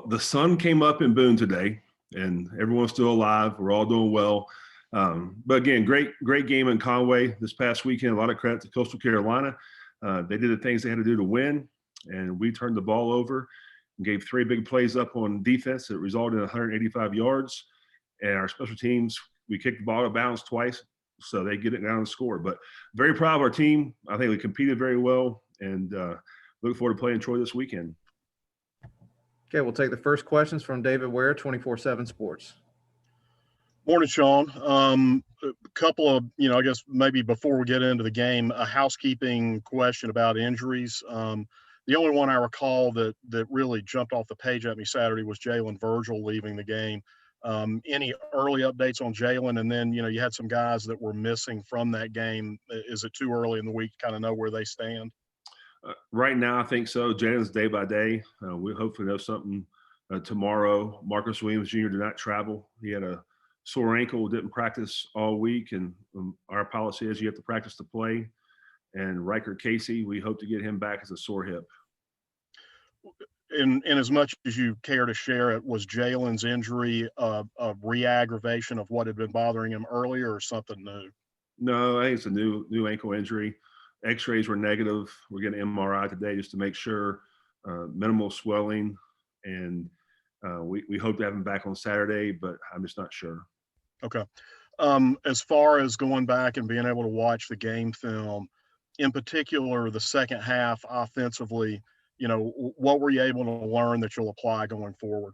Well, the sun came up in Boone today, and everyone's still alive. We're all doing well. But again, great game in Conway this past weekend. A lot of credit to Coastal Carolina. They did the things they had to do to win, and we turned the ball over and gave 3 big plays up on defense that resulted in 185 yards. And our special teams, we kicked the ball out of bounds twice, so they get it down and score. But very proud of our team. I think we competed very well, and look forward to playing Troy this weekend. Okay, we'll take the first questions from David Ware, 24/7 Sports. Morning, Shawn. A couple of, I guess maybe before we get into the game, a housekeeping question about injuries. The only one I recall that really jumped off the page at me Saturday was Jalen Virgil leaving the game. Any early updates on Jalen? And then, you had some guys that were missing from that game. Is it too early in the week to kind of know where they stand? Right now, I think so. Jalen's day by day. We hopefully know something tomorrow. Marcus Williams Jr. did not travel. He had a sore ankle, didn't practice all week, and our policy is you have to practice to play. And Riker Casey, we hope to get him back as a sore hip. In as much as you care to share it, was Jalen's injury a re-aggravation of what had been bothering him earlier or something new? No, I think it's a new ankle injury. X-rays were negative. We're getting MRI today just to make sure, minimal swelling, and we hope to have him back on Saturday, but I'm just not sure. Okay. As far as going back and being able to watch the game film, in particular the second half offensively, what were you able to learn that you'll apply going forward?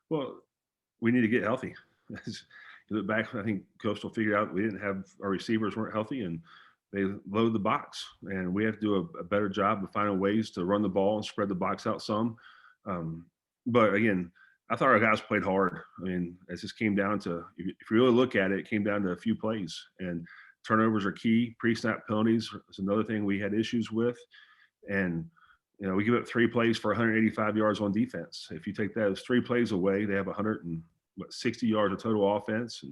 Well, we need to get healthy. You look back, I think Coastal figured out we didn't have our receivers weren't healthy, and they load the box, and we have to do a better job of finding ways to run the ball and spread the box out some. But again, I thought our guys played hard. I mean, it just came down to, if you really look at it, it came down to a few plays, and turnovers are key. Pre-snap penalties is another thing we had issues with. And, we give up 3 plays for 185 yards on defense. If you take those 3 plays away, they have 160 yards of total offense.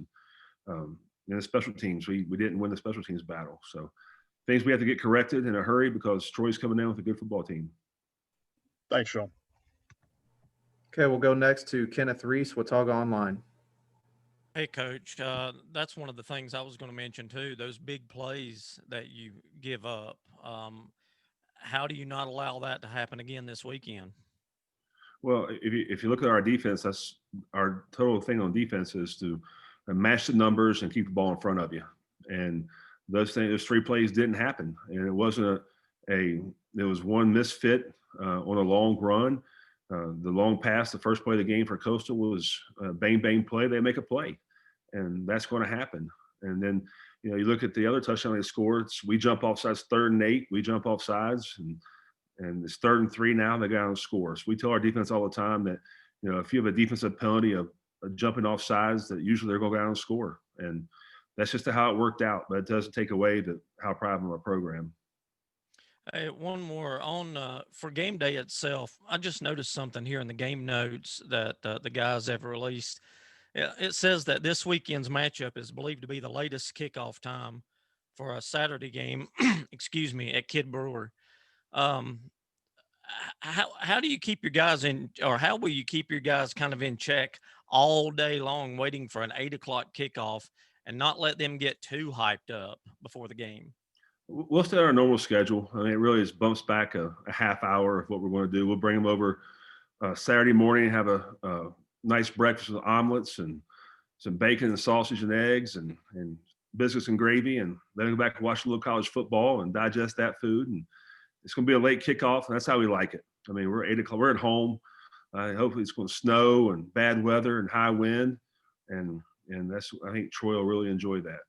And the special teams, we didn't win the special teams battle. So things we have to get corrected in a hurry because Troy's coming in with a good football team. Thanks, Shawn. Okay, we'll go next to Kenneth Reece, Watauga Online. Hey, Coach, that's one of the things I was going to mention too, those big plays that you give up. How do you not allow that to happen again this weekend? Well, if you look at our defense, that's our total thing on defense is to match the numbers and keep the ball in front of you. And those 3 plays didn't happen. And it wasn't there was one misfit on a long run. The long pass, the first play of the game for Coastal was a bang play. They make a play, and that's going to happen. And then, you look at the other touchdown they scored. We jump off sides, 3rd and 8. We jump off sides, and it's 3rd and 3 now. They got on scores. We tell our defense all the time that, if you have a defensive penalty of jumping off sides, that usually they're going to go down and score. And that's just how it worked out. But it doesn't take away how proud of our program. Hey, one more on for game day itself. I just noticed something here in the game notes that the guys have released. It says that this weekend's matchup is believed to be the latest kickoff time for a Saturday game, excuse me, at Kid Brewer. How do you keep your guys how will you keep your guys kind of in check all day long, waiting for an 8 o'clock kickoff and not let them get too hyped up before the game? We'll stay on our normal schedule. I mean, it really just bumps back a half hour of what we're going to do. We'll bring them over Saturday morning, have a nice breakfast with omelets and some bacon and sausage and eggs and biscuits and gravy, and then go back and watch a little college football and digest that food. And it's going to be a late kickoff, and that's how we like it. I mean, we're 8 o'clock. We're at home. Hopefully it's going to snow and bad weather and high wind, and that's, I think Troy will really enjoy that.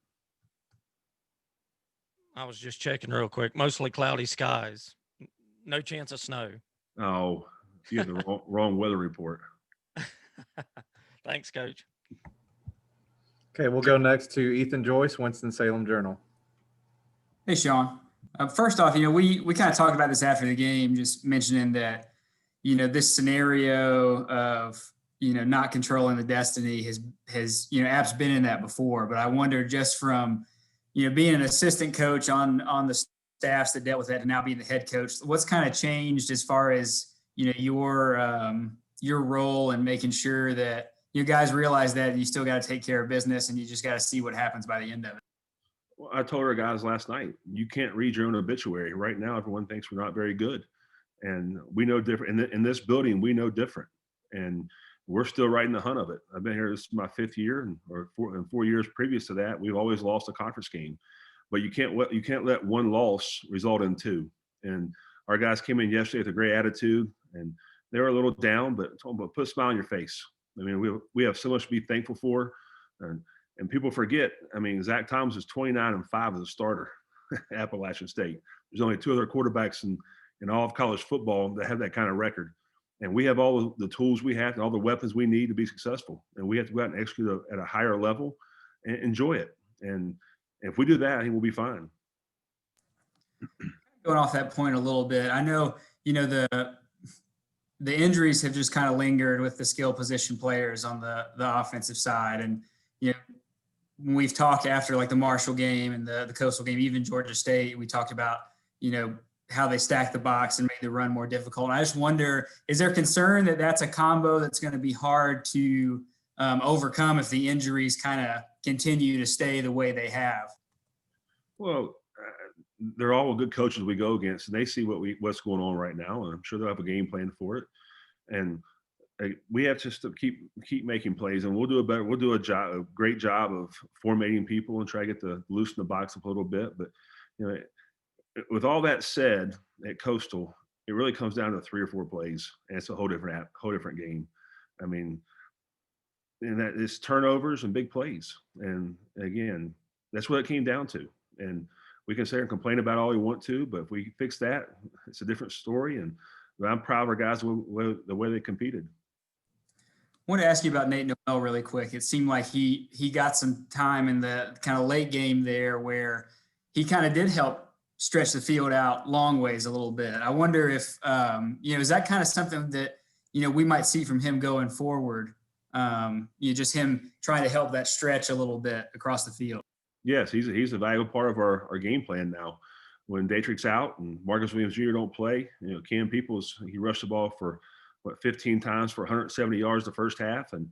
I was just checking real quick. Mostly cloudy skies. No chance of snow. Oh, you have the wrong weather report. Thanks, Coach. Okay, we'll go next to Ethan Joyce, Winston-Salem Journal. Hey, Shawn. First off, we kind of talked about this after the game, just mentioning that, this scenario of, not controlling the destiny has App's been in that before. But I wonder, just from, being an assistant coach on the staffs that dealt with that and now being the head coach, what's kind of changed as far as, your your role in making sure that you guys realize that you still got to take care of business and you just got to see what happens by the end of it? Well, I told our guys last night, you can't read your own obituary. Right now, everyone thinks we're not very good. And we know different. In this building, we know different. And we're still right in the hunt of it. I've been here, this is my 5th year, or 4 years previous to that, we've always lost a conference game. But you can't let one loss result in 2. And our guys came in yesterday with a great attitude, and they were a little down, but put a smile on your face. I mean, we have so much to be thankful for. And people forget, I mean, Zach Thomas is 29-5 as a starter at Appalachian State. There's only 2 other quarterbacks in all of college football that have that kind of record. And we have all the tools we have and all the weapons we need to be successful. And we have to go out and execute at a higher level and enjoy it. And if we do that, I think we'll be fine. Going off that point a little bit, I know, the injuries have just kind of lingered with the skill position players on the offensive side. And, when we've talked after like the Marshall game and the Coastal game, even Georgia State, we talked about, how they stack the box and made the run more difficult. And I just wonder, is there concern that that's a combo that's going to be hard to overcome if the injuries kind of continue to stay the way they have? Well, they're all good coaches we go against, and they see what's going on right now, and I'm sure they'll have a game plan for it. And we have just to keep making plays, and we'll do a great job of formatting people and try to loosen the box up a little bit. But with all that said, at Coastal, it really comes down to 3 or 4 plays, and it's a whole different game. I mean, and that is turnovers and big plays. And again, that's what it came down to. And we can sit here and complain about all we want to, but if we fix that, it's a different story. And I'm proud of our guys the way they competed. I want to ask you about Nate Noel really quick. It seemed like he got some time in the kind of late game there where he kind of did help stretch the field out long ways a little bit. I wonder if, is that kind of something that, we might see from him going forward? Just him trying to help that stretch a little bit across the field. Yes, he's a valuable part of our game plan now. When Daytrick's out and Marcus Williams Jr. don't play, Cam Peoples, he rushed the ball for 15 times for 170 yards the first half, and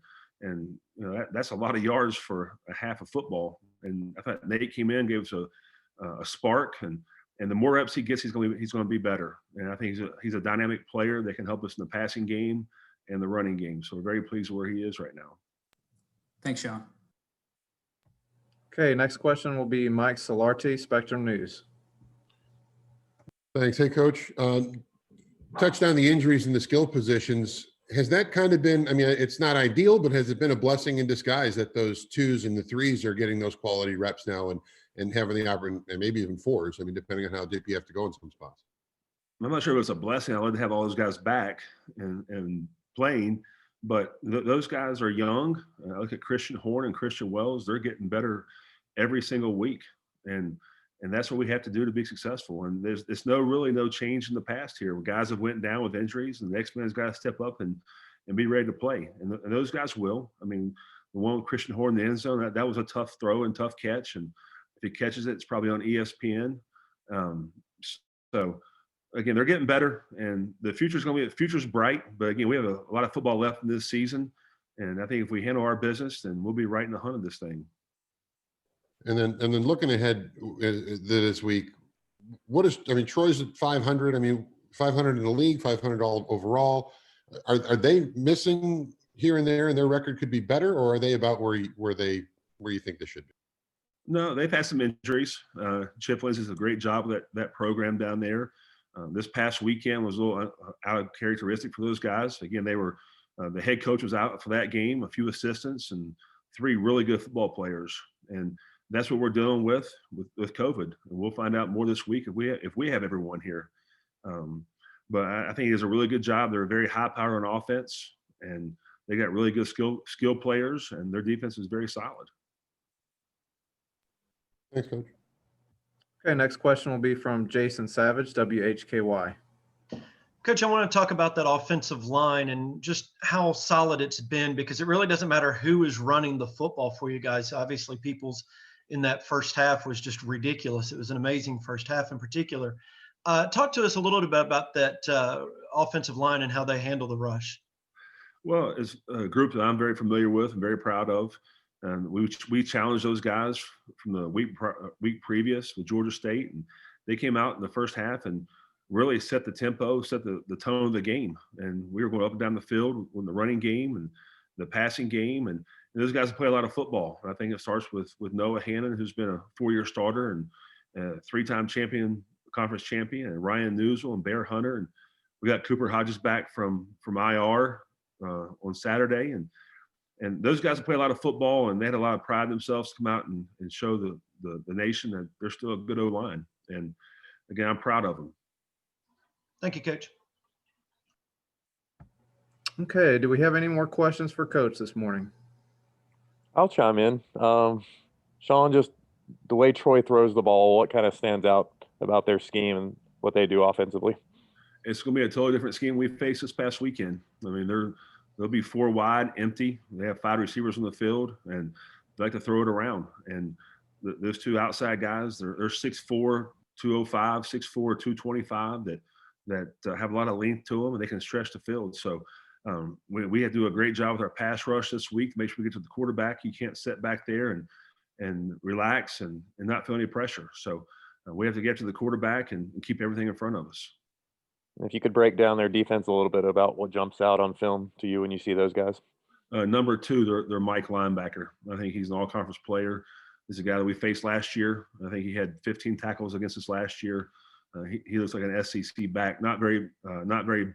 that's a lot of yards for a half of football. And I thought Nate came in, gave us a spark, and the more reps he gets, he's going to be better. And I think he's a dynamic player that can help us in the passing game and the running game. So we're very pleased with where he is right now. Thanks, Shawn. Okay, next question will be Mike Solarte, Spectrum News. Thanks. Hey, Coach. Touched on the injuries in the skill positions. Has that kind of been, I mean, it's not ideal, but has it been a blessing in disguise that those 2s and the 3s are getting those quality reps now and having the opportunity, and maybe even 4s, I mean, depending on how deep you have to go in some spots? I'm not sure if it's a blessing. I love to have all those guys back and playing, but those guys are young. I look at Christian Horn and Christian Wells. They're getting better every single week. And that's what we have to do to be successful. And there's really no change in the past here. Guys have went down with injuries, and the next man's got to step up and be ready to play. And those guys will. I mean, the one with Christian Horn in the end zone, that was a tough throw and tough catch. And if he catches it, it's probably on ESPN. So again, they're getting better, and the future's bright. But again, we have a lot of football left in this season, and I think if we handle our business, then we'll be right in the hunt of this thing. And then looking ahead this week, Troy's at 500. I mean, 500 in the league, 500 all overall. Are they missing here and there, and their record could be better, or are they about where you think they should be? No, they've had some injuries. Chip Lindsey does a great job with that program down there. This past weekend was a little out of characteristic for those guys. Again, they were the head coach was out for that game, a few assistants, and 3 really good football players. And that's what we're dealing with COVID. And we'll find out more this week if we have everyone here. But I think he does a really good job. They're a very high power on offense, and they got really good skill players, and their defense is very solid. Thanks, Coach. Okay, next question will be from Jason Savage, WHKY. Coach, I want to talk about that offensive line and just how solid it's been, because it really doesn't matter who is running the football for you guys. Obviously, Peoples in that first half was just ridiculous. It was an amazing first half in particular. Talk to us a little bit about that offensive line and how they handle the rush. Well, it's a group that I'm very familiar with and very proud of. And we challenged those guys from the week previous with Georgia State, and they came out in the first half and really set the tempo, set the tone of the game. And we were going up and down the field in the running game and the passing game, and those guys play a lot of football. And I think it starts with Noah Hannon, who's been a 4-year starter and a 3-time conference champion, and Ryan Newsel and Bear Hunter, and we got Cooper Hodges back from IR on Saturday, and those guys play a lot of football, and they had a lot of pride in themselves to come out and show the nation that they're still a good O-line. And again, I'm proud of them. Thank you, Coach. Okay, do we have any more questions for Coach this morning? I'll chime in. Shawn, just the way Troy throws the ball, what kind of stands out about their scheme and what they do offensively? It's going to be a totally different scheme we faced this past weekend. I mean, they'll be 4 wide, empty. They have 5 receivers on the field, and they like to throw it around. And those 2 outside guys, they're 6'4", 205, 6'4", 225 that have a lot of length to them, and they can stretch the field. So we had to do a great job with our pass rush this week to make sure we get to the quarterback. You can't sit back there and relax and not feel any pressure. So we have to get to the quarterback and keep everything in front of us. If you could break down their defense a little bit about what jumps out on film to you when you see those guys. Number 2, their Mike linebacker. I think he's an all-conference player. He's a guy that we faced last year. I think he had 15 tackles against us last year. He looks like an SEC back, not very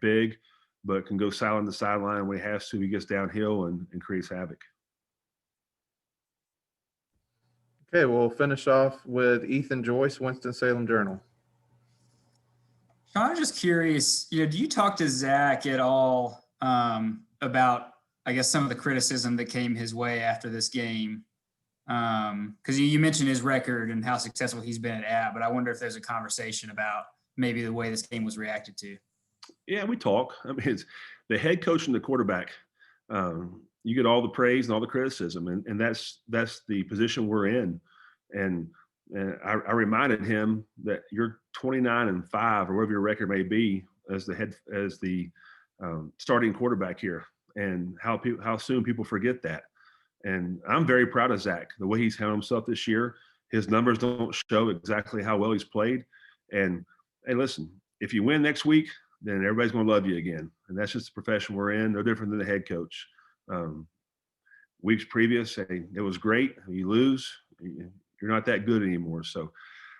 big, but can go sideline to sideline when he has to. He gets downhill and creates havoc. Okay, we'll finish off with Ethan Joyce, Winston-Salem Journal. Shawn, I'm just curious, do you talk to Zach at all about, I guess, some of the criticism that came his way after this game? Because you mentioned his record and how successful he's been at, but I wonder if there's a conversation about maybe the way this game was reacted to. Yeah, we talk. I mean, it's the head coach and the quarterback. You get all the praise and all the criticism, and that's the position we're in. And I reminded him that you're 29-5 or whatever your record may be as the starting quarterback here, and how soon people forget that. And I'm very proud of Zach, the way he's handled himself this year. His numbers don't show exactly how well he's played. And hey, listen, if you win next week, then everybody's going to love you again. And that's just the profession we're in. No different than the head coach. Weeks previous, hey, it was great. You lose, you're not that good anymore. So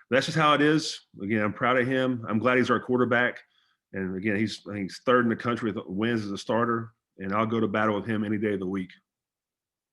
that's just how it is. Again, I'm proud of him. I'm glad he's our quarterback. And again, I think he's 3rd in the country with wins as a starter. And I'll go to battle with him any day of the week.